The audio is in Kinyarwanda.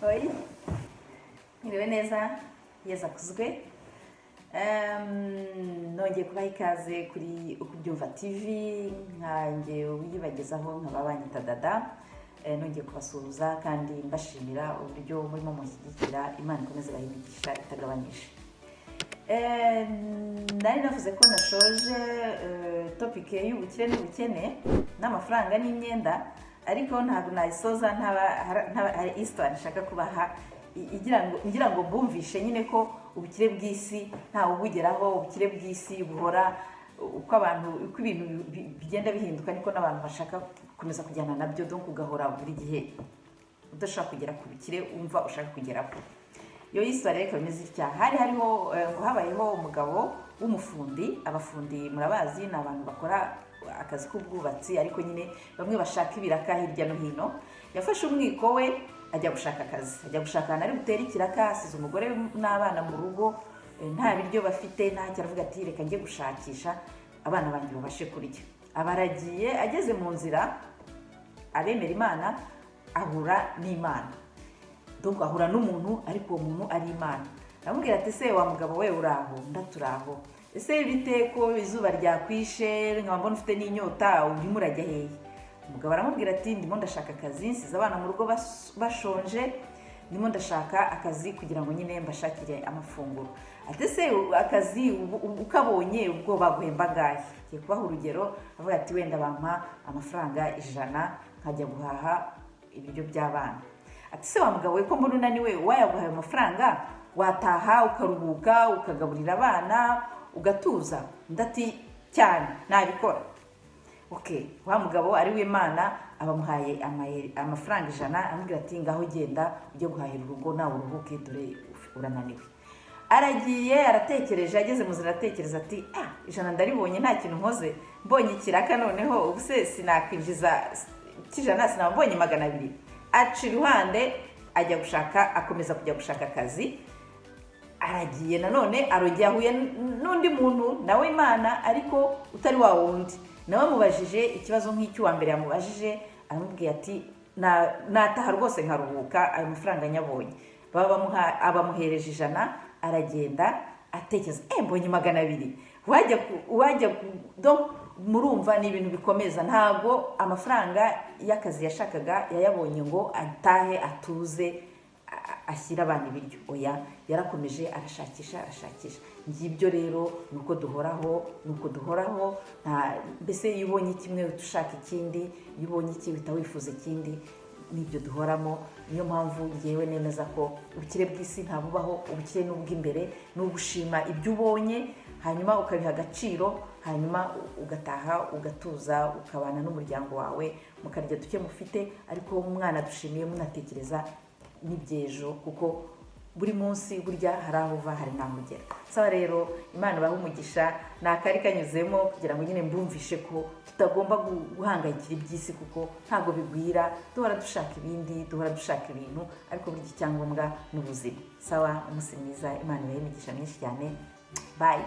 Oi, mwiriwe neza, Yesu akuzwe. Nongeye kubaha ikaze kuri Ukubyumva TV, nkanjye uyibagezaho nkaba banyita Dada. Nongeye kubasuhuza kandi mbashimira uburyo murimo mushyigikira. Imana ikomeze bahimigisha itagabanyije. Nari navuze ko nashoje topic y'ubukire n'ubukene n'amafaranga n'imyenda, ariko ntabwo nayisoza hari histoire nshaka kubaha ngira ngo bumvishe nyine ko ubukire bw'isi ntawe ubugeraho. Ubukire bw'isi buhora uko ibintu bigenda bihinduka, niko n'abantu bashaka gukomeza kujyana nabyo, donc ugahora buri gihe udashaka kugera ku bukire wumva ushaka kugeraho. Iyo histoire reka bimeze itya. Habayeho umugabo w'umufundi. Abafundi murabazi, ni abantu bakora akazi k'ubwubatsi, ariko nyine bamwe bashaka ibiraka hirya no hino. Yafashe umwiko we ajya gushaka akazi, ajya gushaka ahantu ari butere ikiraka. Asize umugore n'abana mu rugo, nta biryo bafite, ntacyo. Aravuga ati reka njye gushakisha abana banjye babashe kurya. Abaragiye, ageze mu nzira aremera Imana, ahura n'Imana, donc ahura n'umuntu, ariko uwo muntu ari Imana. Aramubwira ati ese wa mugabo we uraho? Ndaturaho. Ese bite ko izuba ryakwishe, nkaba mbona ufite n'inyota, urimo urajya hehe? Umugabo aramubwira ati ndimo ndashaka akazi, nsize abana mu rugo bashonje, ndimo ndashaka akazi kugira ngo nyine mbashakire amafunguro. Ati ese akazi ukabonye ubwo baguhemba ngahe? Ngiye kubaha urugero. Avuga ati wenda bampa amafaranga 100 nkajya guhaha ibiryo by'abana. Ati se wa mugabo we ko mbona unaniwe, wayaguhaye amafaranga wataha ukaruhuka ukagaburira abana ugatuza? Ndati cyane nabikora. Okay, wa mugabo ari we Imana abamuhaye amafaranga 100, amubwira ati ngaho genda ujye guhahira urugo nawe uruhuke, dore urananiwe. Aragiye aratekereje, ageze mu nzira aratekereza ati 100 ndaribonye nta kintu nkoze, mbonye ikiraka noneho ubuse sinakwinjiza kijana, sinabonye 200. Aca iruhande ajya gushaka, akomeza kujya gushaka akazi. Aragiye nanone arongera ahuye n'undi muntu nawe Imana, ariko utari wa wundi. Nawe mubajije ikibazo nk'icyo wa mbere yamubajije, aramubwiye ati nataha rwose nkaruhuka, ayo mafaranga nyabonye. Abamuhereje 100, aragenda atekereza mbonye 200. Wajya donc murumva ni ibintu bikomeza. Ntago amafaranga y'akazi yashakaga yayabonye ngo atahe atuze ashyira abantu ibiryo. Oya, yarakomeje arashakisha. Ngibyo rero nuko duhoraho, mbese iyo ubonye kimwe ushaka ikindi, iyo ubonye iki uhita wifuza ikindi. Nibyo duhoramo. Niyo mpamvu ngewe nemeza ko ubukire bw'isi ntabubaho. Ubukire n'ubw'imbere ni ugushima ibyo ubonye, hanyuma ukabiha agaciro, hanyuma ugataha ugatuza, ukabana n'umuryango wawe, mukarya duke mufite, ariko umwana dushimiye munatekereza n'ibyejo, kuko buri munsi burya hari aho uva hari n'aho ugera. Sawa rero, Imana ibahe umugisha. Nakari kanyuzemo kugira ngo nyine mbumvishe ko tutagomba guhangayikira iby'isi, kuko ntabwo bigwira. Duhora dushaka ibindi, duhora dushaka ibintu, ariko burya icyangombwa n'ubuzima. Sawa, umunsi mwiza. Imana ibahe imigisha myinshi cyane. Bye.